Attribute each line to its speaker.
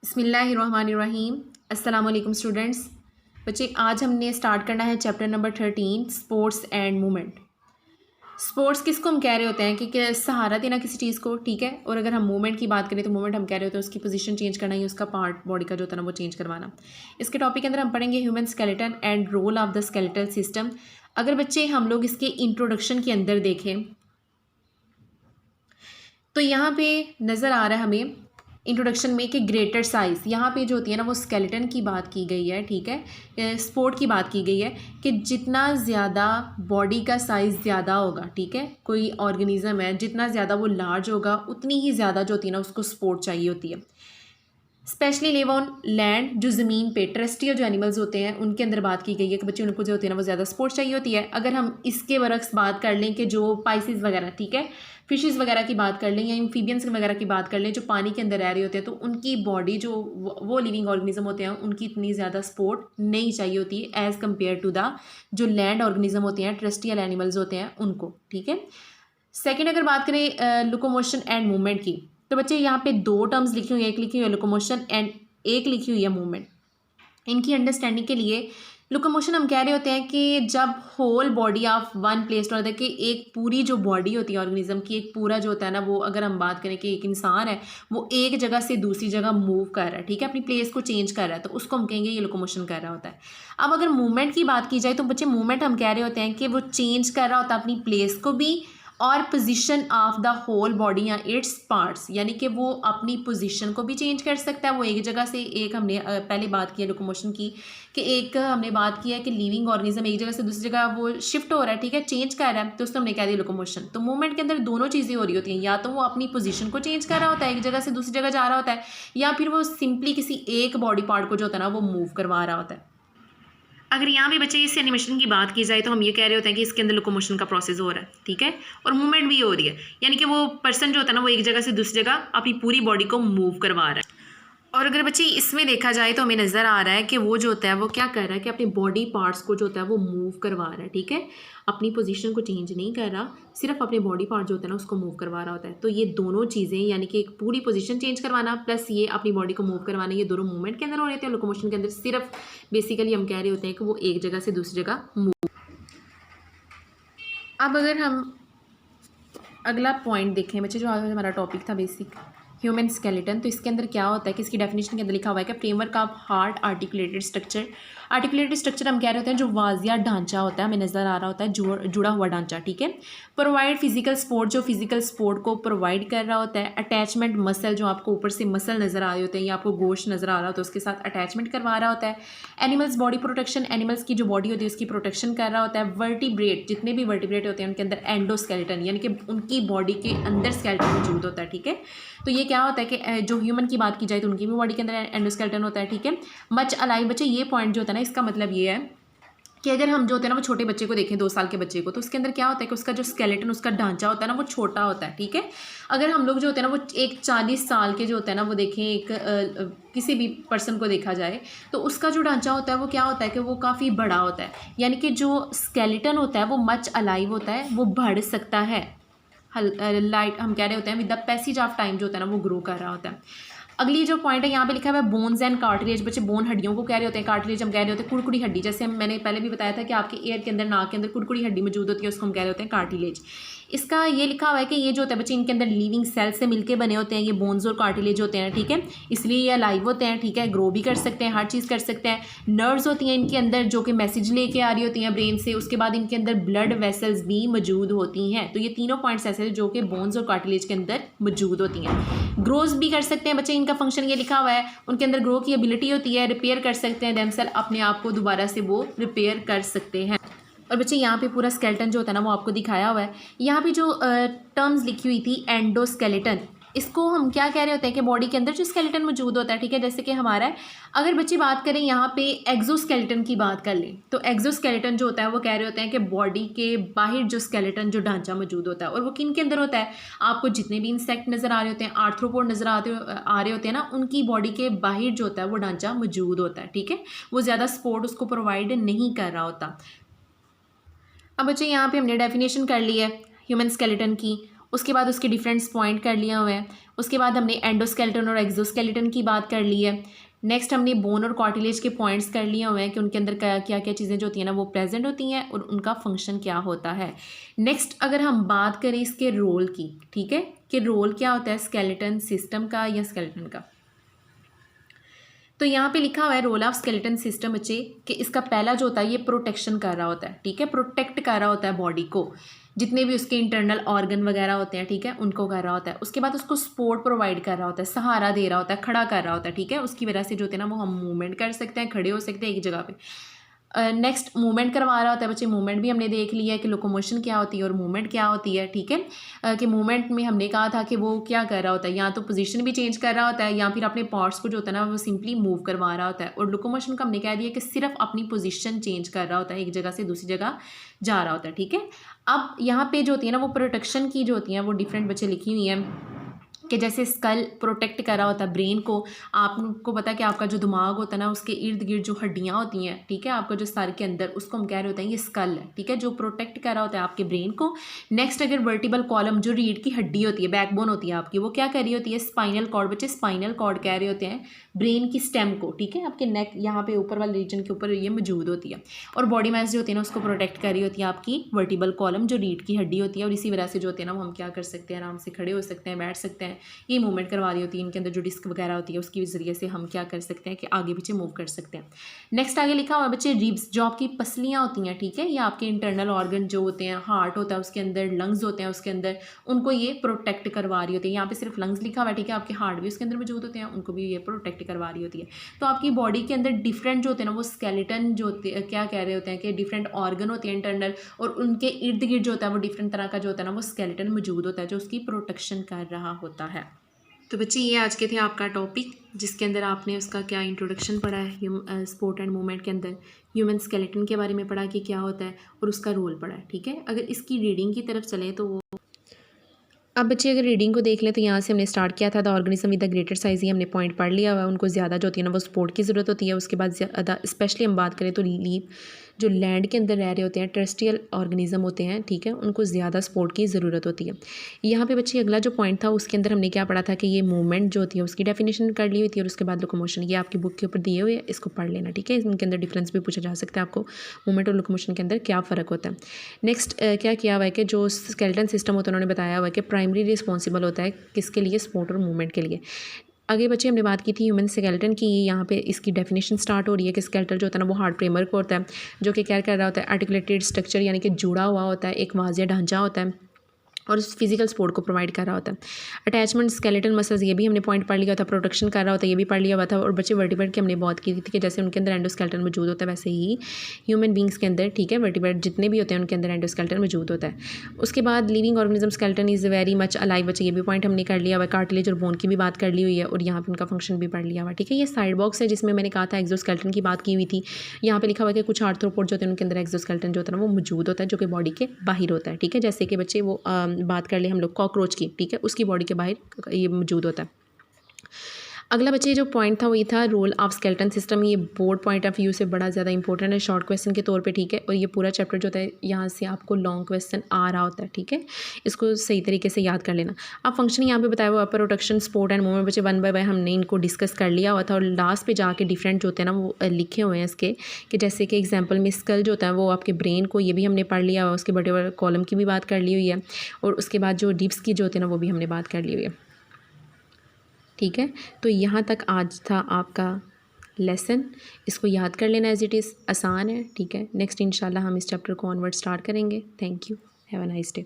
Speaker 1: बिस्मिल्लाहिर्रहमानिर्रहीम। अस्सलाम वालेकुम स्टूडेंट्स। बच्चे आज हमने स्टार्ट करना है chapter number 13 sports and movement. Sports किसको हम कह रहे होते हैं कि सहारा देना किसी चीज़ को, ठीक है। और अगर हम मूवमेंट की बात करें तो मूवमेंट हम कह रहे होते हैं उसकी पोजीशन चेंज करना या उसका पार्ट बॉडी का जो होता है ना वो चेंज करवाना। इसके टॉपिक के अंदर हम पढ़ेंगे human skeleton and role of the skeletal system. अगर बच्चे हम लोग इसके इंट्रोडक्शन के अंदर देखें तो यहाँ पे नज़र आ रहा है हमें इंट्रोडक्शन में कि ग्रेटर साइज़, यहाँ पे जो होती है ना वो स्केलेटन की बात की गई है, ठीक है। स्पोर्ट की बात की गई है कि जितना ज़्यादा बॉडी का साइज़ ज़्यादा होगा, ठीक है, कोई ऑर्गेनिज्म है जितना ज़्यादा वो लार्ज होगा उतनी ही ज़्यादा जो होती है ना उसको सपोर्ट चाहिए होती है। स्पेशली लिव ऑन लैंड, जो ज़मीन पे टेरेस्ट्रियल जो एनिमल्स होते हैं उनके अंदर बात की गई है कि बच्चे उनको जो होती है ना वो ज़्यादा सपोर्ट चाहिए होती है। अगर हम इसके बरक्स बात कर लें कि जो पाइसिस वगैरह, ठीक है, फिशेस वगैरह की बात कर लें या एम्फीबियंस वगैरह की बात कर लें जो पानी के अंदर रह रहे होते हैं, तो उनकी बॉडी जो वो लिविंग ऑर्गेनिज्म होते हैं उनकी इतनी ज़्यादा सपोर्ट नहीं चाहिए होती है एज़ कम्पेयर टू द जो लैंड ऑर्गेनिज्म होते हैं, टेरेस्ट्रियल एनिमल्स होते हैं उनको, ठीक है। सेकेंड अगर बात करें लोकोमोशन एंड मूवमेंट की, तो बच्चे यहाँ पे दो टर्म्स लिखी हुई है, एक लिखी हुई है लोकोमोशन एंड एक लिखी हुई है मूवमेंट। इनकी अंडरस्टैंडिंग के लिए लोकोमोशन हम कह रहे होते हैं कि जब whole body of one place to other, कि एक पूरी जो बॉडी होती है ऑर्गेनिज्म की, एक पूरा जो होता है ना वो, अगर हम बात करें कि एक इंसान है वो एक जगह से दूसरी जगह मूव कर रहा है, ठीक है, अपनी प्लेस को चेंज कर रहा है, तो उसको हम कहेंगे ये लोकोमोशन कर रहा होता है। अब अगर मूवमेंट की बात की जाए तो बच्चे मूवमेंट हम कह रहे होते हैं कि वो चेंज कर रहा होता है अपनी प्लेस को भी और position of the whole body या इट्स पार्ट्स, यानी कि वो अपनी पोजीशन को भी चेंज कर सकता है। वो एक जगह से, एक हमने पहले बात की है लोकोमोशन की कि एक हमने बात की है कि लिविंग ऑर्गेनिज्म एक जगह से दूसरी जगह वो शिफ्ट हो रहा है, ठीक है, चेंज कर रहा है, तो उसको हमने कह दिया लोकोमोशन। तो मूवमेंट के अंदर दोनों चीज़ें हो रही होती हैं, या तो वो अपनी पोजीशन को चेंज कर रहा होता है, एक जगह से दूसरी जगह जा रहा होता है, या फिर वो सिंपली किसी एक बॉडी पार्ट को जो होता है ना वो मूव करवा रहा होता है। अगर यहाँ भी बच्चे इस एनिमेशन की बात की जाए तो हम ये कह रहे होते हैं कि इसके अंदर लोकोमोशन का प्रोसेस हो रहा है, ठीक है, और मूवमेंट भी हो रही है, यानी कि वो पर्सन जो होता है ना वो एक जगह से दूसरी जगह अपनी पूरी बॉडी को मूव करवा रहा है। और अगर बच्चे इसमें देखा जाए तो हमें नज़र आ रहा है कि वो जो होता है वो क्या कर रहा है कि अपने बॉडी पार्ट्स को जो होता है वो मूव करवा रहा है, ठीक है, अपनी पोजीशन को चेंज नहीं कर रहा, सिर्फ अपने बॉडी पार्ट जो होता है ना उसको मूव करवा रहा होता है। तो ये दोनों चीज़ें, यानी कि एक पूरी पोजीशन चेंज करवाना प्लस ये अपनी बॉडी को मूव करवाना, ये दोनों मूवमेंट के अंदर हो रहे थे। लोकोमोशन के अंदर सिर्फ बेसिकली हम कह रहे होते हैं कि वो एक जगह से दूसरी जगह मूव। अब अगर हम अगला पॉइंट देखें बच्चे, जो आज हमारा टॉपिक था बेसिक ह्यूमन स्केलेटन, तो इसके अंदर क्या होता है कि इसकी डेफिनेशन के अंदर लिखा हुआ है कि framework of heart articulated structure. Articulated structure हम कह रहे होते हैं जो वाजिया ढांचा होता है, हमें नज़र आ रहा होता है जुड़ा हुआ ढांचा, ठीक है। प्रोवाइड फिजिकल सपोर्ट, जो फिजिकल सपोर्ट को प्रोवाइड कर रहा होता है। अटैचमेंट मसल, जो आपको ऊपर से मसल नज़र आ रहे होते हैं या आपको गोश्त नज़र आ रहा होता है उसके साथ अटैचमेंट करवा रहा होता है। एनिमल्स बॉडी प्रोटेक्शन, एनिमल्स की जो बॉडी होती है उसकी प्रोटेक्शन कर रहा होता है। वर्टिब्रेट, जितने भी वर्टिब्रेट होते हैं उनके अंदर एंडोस्केलेटन, यानी कि उनकी बॉडी के अंदर स्केलेटन मौजूद होता है, ठीक है। तो ये क्या होता है कि जो ह्यूमन की बात की जाए तो उनकी भी बॉडी के अंदर एंडोस्केलेटन होता है, ठीक है। मच अलाइव, बच्चे ये पॉइंट जो होता है ना इसका मतलब ये है कि अगर हम जो होते हैं ना वो छोटे बच्चे को देखें, 2 साल के बच्चे को, तो उसके अंदर क्या होता है कि उसका जो स्केलेटन, उसका ढांचा होता है ना वो छोटा होता है, ठीक है। अगर हम लोग जो होते हैं ना वो एक 40 साल के जो होता है ना वो देखें, एक किसी भी पर्सन को देखा जाए तो उसका जो ढांचा होता है वो क्या होता है कि वो काफ़ी बड़ा होता है, यानी कि जो स्केलेटन होता है वो मच अलाइव होता है, वो बढ़ सकता है। लाइट हम कह रहे होते हैं with the passage of time जो होता है ना वो ग्रो कर रहा होता है। अगली जो पॉइंट है यहाँ पे लिखा हुआ है बोन्स एंड कार्टिलेज। बच्चे बोन हड्डियों को कह रहे होते हैं, कार्टिलेज हम कह रहे होते हैं कुड़कुड़ी हड्डी, जैसे मैंने पहले भी बताया था कि आपके एयर के अंदर, नाक के अंदर कुड़कुड़ी हड्डी मौजूद होती है, उसको हम कह रहे होते हैं कार्टिलेज। इसका ये लिखा हुआ है कि ये जो होता है बच्चे इनके अंदर लिविंग सेल से मिलके बने होते हैं, ये बोन्स और कार्टिलेज होते हैं, ठीक है, इसलिए ये अलाइव होते हैं, ठीक है, ग्रो भी कर सकते हैं, हर चीज़ कर सकते हैं। नर्व्स होती हैं इनके अंदर जो कि मैसेज लेके आ रही होती हैं ब्रेन से, उसके बाद इनके अंदर ब्लड वेसल्स भी मौजूद होती हैं। तो ये तीनों पॉइंट्स ऐसे हैं जो कि बोन्स और कार्टिलेज के अंदर मौजूद होती हैं। ग्रोज भी कर सकते हैं बच्चे, इनका फंक्शन ये लिखा हुआ है, उनके अंदर ग्रो की एबिलिटी होती है, रिपेयर कर सकते हैं देमसेल्फ, अपने आप को दोबारा से वो रिपेयर कर सकते हैं। और बच्चे यहाँ पे पूरा स्केलेटन जो होता है ना वो आपको दिखाया हुआ है। यहाँ पे जो टर्म्स लिखी हुई थी एंडोस्केलेटन, इसको हम क्या कह रहे होते हैं कि बॉडी के अंदर जो स्केलेटन मौजूद होता है, ठीक है, जैसे कि हमारा है। अगर बच्चे बात करें यहाँ पे एक्सोस्केलेटन की बात कर लें तो एक्सोस्केलेटन जो होता है वो कह रहे होते हैं कि बॉडी के बाहर जो स्केलेटन जो ढांचा मौजूद होता है, और वो किन के अंदर होता है, आपको जितने भी इंसेक्ट नज़र आ रहे होते हैं, आर्थ्रोपोड नज़र आ रहे होते हैं ना, उनकी बॉडी के बाहर जो होता है वो ढांचा मौजूद होता है, ठीक है, वो ज़्यादा सपोर्ट उसको प्रोवाइड नहीं कर रहा होता। अब बच्चे यहाँ पे हमने डेफिनेशन कर ली है ह्यूमन स्केलेटन की, उसके बाद उसके डिफरेंट्स पॉइंट कर लिए हुए हैं। उसके बाद हमने एंडोस्केलेटन और एक्सोस्केलेटन की बात कर ली है। नेक्स्ट हमने बोन और कार्टिलेज के पॉइंट्स कर लिए हुए हैं कि उनके अंदर क्या क्या चीज़ें जो होती हैं ना वो प्रेजेंट होती हैं और उनका फंक्शन क्या होता है। नेक्स्ट अगर हम बात करें इसके रोल की, ठीक है, कि रोल क्या होता है स्केलेटन सिस्टम का या स्केलेटन का, तो यहाँ पे लिखा हुआ है रोल ऑफ स्केलेटन सिस्टम बच्चे कि इसका पहला जो होता है ये प्रोटेक्शन कर रहा होता है, ठीक है, प्रोटेक्ट कर रहा होता है बॉडी को, जितने भी उसके इंटरनल ऑर्गन वगैरह होते हैं, ठीक है, उनको कर रहा होता है। उसके बाद उसको सपोर्ट प्रोवाइड कर रहा होता है, सहारा दे रहा होता है, खड़ा कर रहा होता है, ठीक है, उसकी वजह से जो होते हैं ना वो हम मूवमेंट कर सकते हैं, खड़े हो सकते हैं एक जगह पे। नेक्स्ट मूवमेंट करवा रहा होता है बच्चे, मूवमेंट भी हमने देख लिया है कि लोकोमोशन क्या होती है और मूवमेंट क्या होती है, ठीक है, कि मूवमेंट में हमने कहा था कि वो क्या कर रहा होता है, या तो पोजीशन भी चेंज कर रहा होता है या फिर अपने पार्ट्स को जो होता है ना वो सिंपली मूव करवा रहा होता है। और लोकोमोशन का हमने कह दिया कि सिर्फ अपनी पोजीशन चेंज कर रहा होता है, एक जगह से दूसरी जगह जा रहा होता है, ठीक है। अब यहाँ पे जो होती है ना वो प्रोटेक्शन की जो होती हैं वो डिफरेंट बच्चे लिखी हुई हैं कि जैसे स्कल प्रोटेक्ट कर रहा होता है ब्रेन को। आपको पता है कि आपका जो दिमाग होता है ना उसके इर्द गिर्द जो हड्डियाँ होती हैं, ठीक है, आपका जो सर के अंदर, उसको हम कह रहे होते हैं ये स्कल है, ठीक है, जो प्रोटेक्ट कर रहा होता है आपके ब्रेन को। नेक्स्ट अगर वर्टिबल कॉलम जो रीढ़ की हड्डी होती है, बैकबोन होती है आपकी, वो क्या कर रही होती है स्पाइनल कॉर्ड, बच्चे स्पाइनल कॉर्ड कह रहे होते हैं ब्रेन की स्टेम को, ठीक है, आपके नेक यहाँ पे ऊपर वाले रीजन के ऊपर ये मौजूद होती है। और बॉडी मास जो होती है ना उसको प्रोटेक्ट कर रही होती है आपकी वर्टिबल कॉलम जो रीढ़ की हड्डी होती है। और इसी वजह से जो होती है ना वो हम क्या कर सकते हैं, आराम से खड़े हो सकते हैं, बैठ सकते हैं, ये मूवमेंट करवा रही होती है। इनके अंदर जो डिस्क वगैरह होती है उसके ज़रिए से हम क्या कर सकते हैं कि आगे पीछे मूव कर सकते हैं। नेक्स्ट आगे लिखा हुआ है बच्चे रिब्स, जो आपकी पसलियाँ होती हैं, ठीक है, ये आपके इंटरनल ऑर्गन जो होते हैं, हार्ट होता है उसके अंदर, लंग्स होते हैं उसके अंदर, उनको ये प्रोटेक्ट करवा रही होती है। यहाँ पे सिर्फ लंग्स लिखा हुआ है, ठीक है, आपके हार्ट भी उसके अंदर मौजूद होते हैं, उनको भी ये प्रोटेक्ट करवा रही होती है। तो आपकी बॉडी के अंदर डिफरेंट जो होते हैं ना वो स्केलेटन जो होते हैं, क्या कह रहे होते हैं कि डिफरेंट ऑर्गन होते हैं इंटरनल, और उनके इर्द गिर्द जो होता है वो डिफरेंट तरह का जो होता है ना वो स्केलेटन मौजूद होता है जो उसकी प्रोटेक्शन कर रहा होता है। तो बच्चे ये आज के थे आपका टॉपिक, जिसके अंदर आपने उसका क्या इंट्रोडक्शन पढ़ा है, स्पोर्ट एंड मूवमेंट के अंदर ह्यूमन स्केलेटन के बारे में पढ़ा कि क्या होता है और उसका रोल पढ़ा है, ठीक है। अगर इसकी रीडिंग की तरफ चले तो अब बच्चे अगर रीडिंग को देख लें तो यहाँ से हमने स्टार्ट किया था the organism with the greater size, ये हमने पॉइंट पढ़ लिया हुआ है। उनको ज़्यादा जो होती है ना वो सपोर्ट की ज़रूरत होती है। उसके बाद ज़्यादा स्पेशली हम बात करें तो लीव जो लैंड के अंदर रह रहे होते हैं, टेरेस्ट्रियल ऑर्गेनिज्म होते हैं, ठीक है, उनको ज़्यादा सपोर्ट की ज़रूरत होती है। यहाँ पे बच्चे अगला जो पॉइंट था उसके अंदर हमने क्या पढ़ा था कि ये मूवमेंट जो होती है उसकी डेफिनेशन कर ली हुई थी, और उसके बाद लोकोमोशन, ये आपकी बुक के ऊपर दिए हुए, इसको पढ़ लेना, ठीक है। इनके अंदर डिफरेंस भी पूछा जा सकता है आपको, मूवमेंट और लोकोमोशन के अंदर क्या फ़र्क होता है। नेक्स्ट क्या किया हुआ है कि जो स्केलेटन सिस्टम होता है उन्होंने बताया हुआ है कि प्राइमरी रिस्पॉन्सिबल होता है किसके लिए, सपोर्ट और मूवमेंट के लिए। आगे बच्चे हमने बात की थी ह्यूमन स्केलेटन की, यहाँ पे इसकी डेफिनेशन स्टार्ट हो रही है कि स्केलेटन जो होता है ना वो हार्ड फ्रेमवर्क होता है जो कि क्या कर रहा होता है आर्टिकुलेटेड स्ट्रक्चर, यानी कि जुड़ा हुआ होता है, एक वाज़ेह ढांचा होता है और फिजिकल सपोर्ट को प्रोवाइड कर रहा होता है। अटैचमेंट स्केलेटल मसल्स, ये भी हमने पॉइंट पढ़ लिया था, प्रोटेक्शन कर रहा होता है, ये भी पढ़ लिया हुआ था। और बच्चे वर्टिब्रेट की हमने बात की थी कि जैसे उनके अंदर एंडोस्केलेटन मौजूद होता है वैसे ही ह्यूमन बींग्स के अंदर, ठीक है, वर्टिब्रेट जितने भी होते हैं उनके अंदर एंडोस्केलेटन मौजूद होता है। उसके बाद living organism skeleton is very much alive, बच्चे ये भी पॉइंट हमने कर लिया हुआ है। कार्टिलेज और बोन की भी बात कर ली हुई है और यहाँ पर उनका फंक्शन भी पढ़ लिया हुआ है, ठीक है। ये साइड बॉक्स है जिसमें मैंने कहा था एक्सोस्केलेटन की बात की हुई थी। यहाँ पे लिखा हुआ है कि कुछ आर्थ्रोपोड जो होते हैं उनके अंदर एक्सोस्केलेटन जो होता है ना वो मौजूद होता है जो कि बॉडी के बाहर होता है, ठीक है। जैसे कि बच्चे वो बात कर ले हम लोग कॉकरोच की, ठीक है, उसकी बॉडी के बाहर ये मौजूद होता है। अगला बच्चे जो पॉइंट था वो ये था रोल ऑफ स्केलेटन सिस्टम। ये बोर्ड पॉइंट ऑफ व्यू से बड़ा ज़्यादा इंपॉर्टेंट है शॉर्ट क्वेश्चन के तौर पे, ठीक है। और ये पूरा चैप्टर जो होता है यहाँ से आपको लॉन्ग क्वेश्चन आ रहा होता है, ठीक है, इसको सही तरीके से याद कर लेना। अब फंक्शन यहाँ पे बताया हुआ प्रोटेक्शन, सपोर्ट एंड मूवमेंट, बच्चे वन बाय वन हमने इनको डिस्कस कर लिया हुआ था। और लास्ट पे जाके डिफरेंट जो होते हैं ना वो लिखे हुए हैं इसके, कि जैसे कि एग्जाम्पल में स्कल जो होता है वो आपके ब्रेन को, ये भी हमने पढ़ लिया हुआ। उसके बड़े बड़े कॉलम की भी बात कर ली हुई है और उसके बाद जो डिप्स की जो होते हैं ना वो भी हमने बात कर ली हुई है, ठीक है। तो यहाँ तक आज था आपका लेसन, इसको याद कर लेना एज इट इज़, आसान है, ठीक है। नेक्स्ट इंशाल्लाह हम इस चैप्टर को ऑनवर्ड स्टार्ट करेंगे। Thank you, have a nice day.